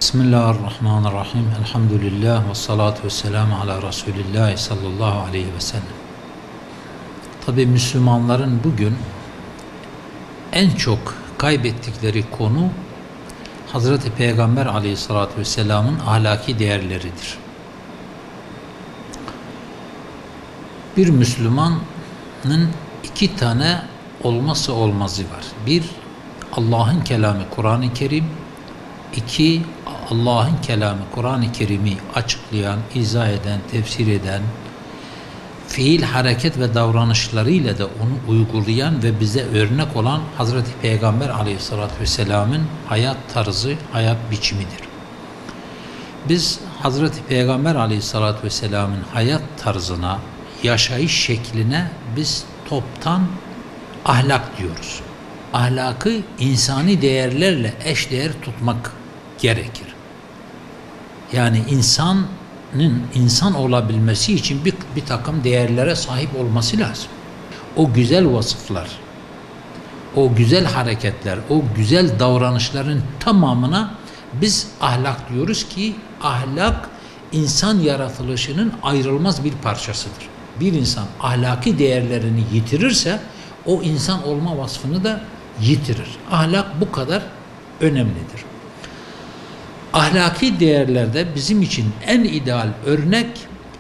Bismillahirrahmanirrahim. Elhamdülillah ve salatu ve selamu ala Resulillah sallallahu aleyhi ve sellem. Tabi Müslümanların bugün en çok kaybettikleri konu Hazreti Peygamber aleyhissalatü vesselamın ahlaki değerleridir. Bir Müslümanın iki tane olmazsa olmazı var. Bir, Allah'ın kelamı Kur'an-ı Kerim. İki, Allah'ın kelamı Kur'an-ı Kerim'i açıklayan, izah eden, tefsir eden, fiil, hareket ve davranışlarıyla da onu uygulayan ve bize örnek olan Hazreti Peygamber aleyhissalatü vesselamın hayat tarzı, hayat biçimidir. Biz Hazreti Peygamber aleyhissalatü vesselamın hayat tarzına, yaşayış şekline biz toptan ahlak diyoruz. Ahlakı insani değerlerle eşdeğer tutmak gerekir. Yani insanın insan olabilmesi için bir takım değerlere sahip olması lazım. O güzel vasıflar, o güzel hareketler, o güzel davranışların tamamına biz ahlak diyoruz ki ahlak insan yaratılışının ayrılmaz bir parçasıdır. Bir insan ahlaki değerlerini yitirirse o insan olma vasfını da yitirir. Ahlak bu kadar önemlidir. Ahlaki değerlerde bizim için en ideal örnek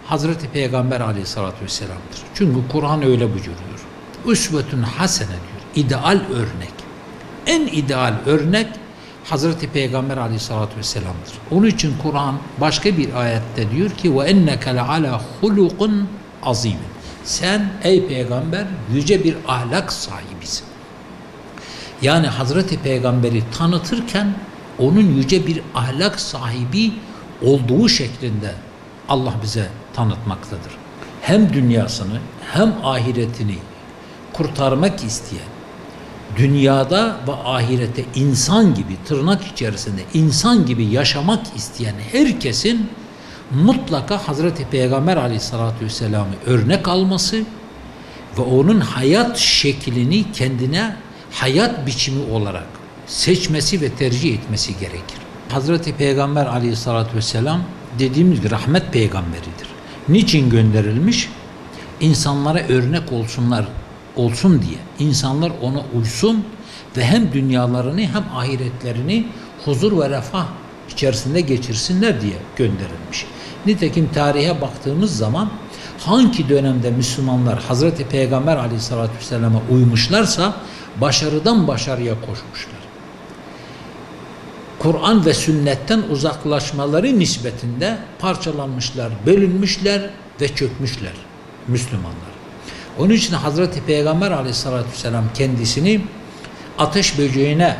Hazreti Peygamber aleyhissalatü vesselam'dır. Çünkü Kur'an öyle buyuruyor. Üsvetun hasene diyor. İdeal örnek. En ideal örnek Hazreti Peygamber aleyhissalatü vesselam'dır. Onun için Kur'an başka bir ayette diyor ki ve enneke leala hulukun azim. Sen ey peygamber yüce bir ahlak sahibisin. Yani Hazreti Peygamber'i tanıtırken onun yüce bir ahlak sahibi olduğu şeklinde Allah bize tanıtmaktadır. Hem dünyasını hem ahiretini kurtarmak isteyen, dünyada ve ahirete insan gibi, tırnak içerisinde insan gibi yaşamak isteyen herkesin mutlaka Hazreti Peygamber aleyhissalatü vesselam'ı örnek alması ve onun hayat şeklini kendine hayat biçimi olarak seçmesi ve tercih etmesi gerekir. Hazreti Peygamber aleyhissalatü vesselam dediğimiz gibi rahmet peygamberidir. Niçin gönderilmiş? İnsanlara örnek olsun diye. İnsanlar ona uysun ve hem dünyalarını hem ahiretlerini huzur ve refah içerisinde geçirsinler diye gönderilmiş. Nitekim tarihe baktığımız zaman hangi dönemde Müslümanlar Hazreti Peygamber aleyhissalatü vesselam'a uymuşlarsa başarıdan başarıya koşmuşlar. Kur'an ve sünnetten uzaklaşmaları nispetinde parçalanmışlar, bölünmüşler ve çökmüşler Müslümanlar. Onun için Hazreti Peygamber aleyhissalatü vesselam kendisini ateş böceğine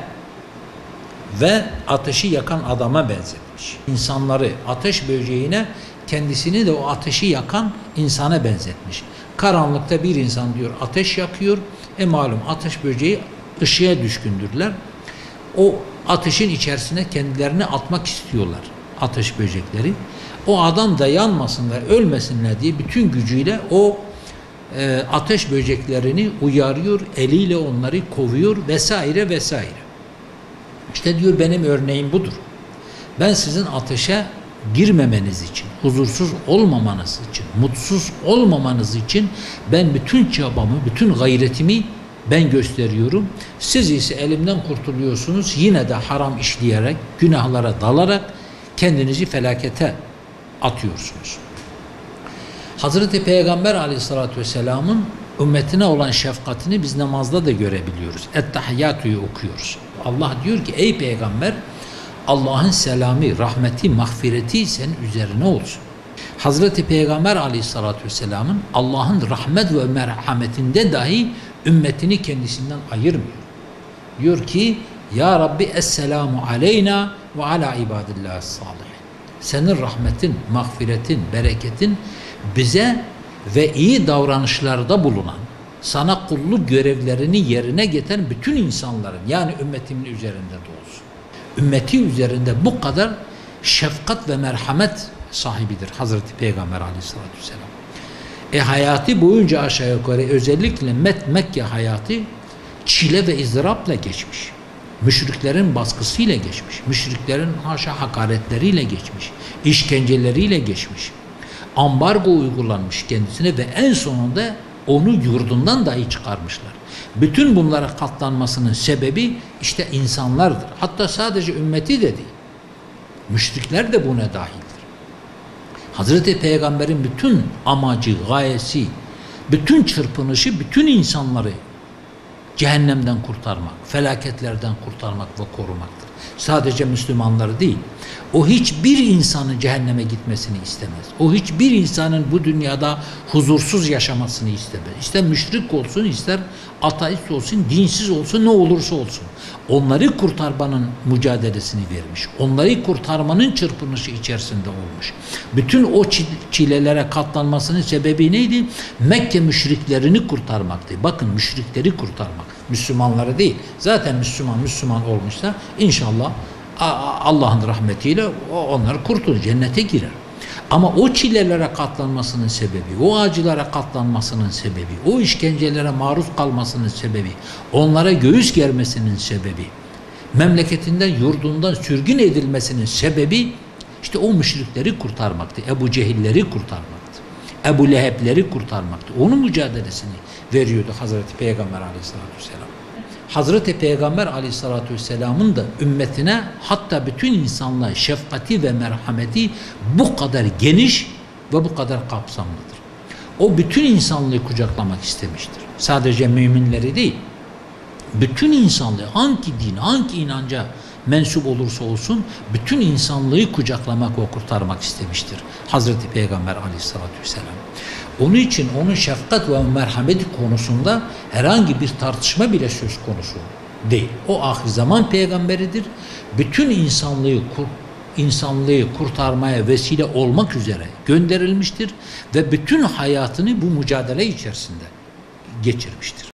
ve ateşi yakan adama benzetmiş. İnsanları ateş böceğine, kendisini de o ateşi yakan insana benzetmiş. Karanlıkta bir insan diyor ateş yakıyor. Malum ateş böceği ışığa düşkündürler. O ateşin içerisine kendilerini atmak istiyorlar ateş böcekleri. O adam da yanmasınlar, ölmesinler diye bütün gücüyle o ateş böceklerini uyarıyor, eliyle onları kovuyor vesaire vesaire. İşte diyor benim örneğim budur. Ben sizin ateşe girmemeniz için, huzursuz olmamanız için, mutsuz olmamanız için ben bütün çabamı, bütün gayretimi ben gösteriyorum. Siz ise elimden kurtuluyorsunuz. Yine de haram işleyerek, günahlara dalarak kendinizi felakete atıyorsunuz. Hazreti Peygamber aleyhissalatü vesselamın ümmetine olan şefkatini biz namazda da görebiliyoruz. Ettehiyyatu'yu okuyoruz. Allah diyor ki ey peygamber Allah'ın selamı, rahmeti, mağfireti senin üzerine olsun. Hazreti Peygamber aleyhissalatü vesselamın Allah'ın rahmet ve merhametinde dahi ümmetini kendisinden ayırmıyor. Diyor ki ya Rabbi esselamu aleyna ve ala ibadillah salihin. Senin rahmetin, mağfiretin, bereketin bize ve iyi davranışlarda bulunan, sana kulluk görevlerini yerine getiren bütün insanların yani ümmetimin üzerinde de olsun. Ümmeti üzerinde bu kadar şefkat ve merhamet sahibidir Hazreti Peygamber aleyhissalatü vesselam. Hayatı boyunca aşağı yukarı özellikle Mekke hayatı çile ve ızdırapla geçmiş. Müşriklerin baskısıyla geçmiş. Müşriklerin haşa hakaretleriyle geçmiş. İşkenceleriyle geçmiş. Ambargo uygulanmış kendisine ve en sonunda onu yurdundan dahi çıkarmışlar. Bütün bunlara katlanmasının sebebi işte insanlardır. Hatta sadece ümmeti de değil. Müşrikler de buna dahildir. Hazreti Peygamber'in bütün amacı, gayesi, bütün çırpınışı, bütün insanları cehennemden kurtarmak, felaketlerden kurtarmak ve korumaktır. Sadece Müslümanları değil. O hiçbir insanın cehenneme gitmesini istemez. O hiçbir insanın bu dünyada huzursuz yaşamasını istemez. İster müşrik olsun, ister ateist olsun, dinsiz olsun, ne olursa olsun. Onları kurtarmanın mücadelesini vermiş. Onları kurtarmanın çırpınışı içerisinde olmuş. Bütün o çilelere katlanmasının sebebi neydi? Mekke müşriklerini kurtarmaktı. Bakın, müşrikleri kurtarmak. Müslümanları değil. Zaten Müslüman olmuşsa inşallah Allah'ın rahmetiyle onlar kurtulur, cennete girer. Ama o çilelere katlanmasının sebebi, o acılara katlanmasının sebebi, o işkencelere maruz kalmasının sebebi, onlara göğüs germesinin sebebi, memleketinden, yurdundan sürgün edilmesinin sebebi işte o müşrikleri kurtarmaktı. Ebu Cehilleri kurtarmaktı. Ebu Leheb'leri kurtarmaktı. Onun mücadelesini veriyordu Hazreti Peygamber Aleyhisselatü Vesselam. Hazreti Peygamber Aleyhisselatü Vesselam'ın da ümmetine, hatta bütün insanlığa şefkati ve merhameti bu kadar geniş ve bu kadar kapsamlıdır. O bütün insanlığı kucaklamak istemiştir. Sadece müminleri değil, bütün insanlığı, hangi din, hangi inanca mensup olursa olsun, bütün insanlığı kucaklamak ve kurtarmak istemiştir Hazreti Peygamber Aleyhisselatü Vesselam. Onun için onun şefkat ve merhameti konusunda herhangi bir tartışma bile söz konusu değil. O ahir zaman peygamberidir. Bütün insanlığı kurtarmaya vesile olmak üzere gönderilmiştir ve bütün hayatını bu mücadele içerisinde geçirmiştir.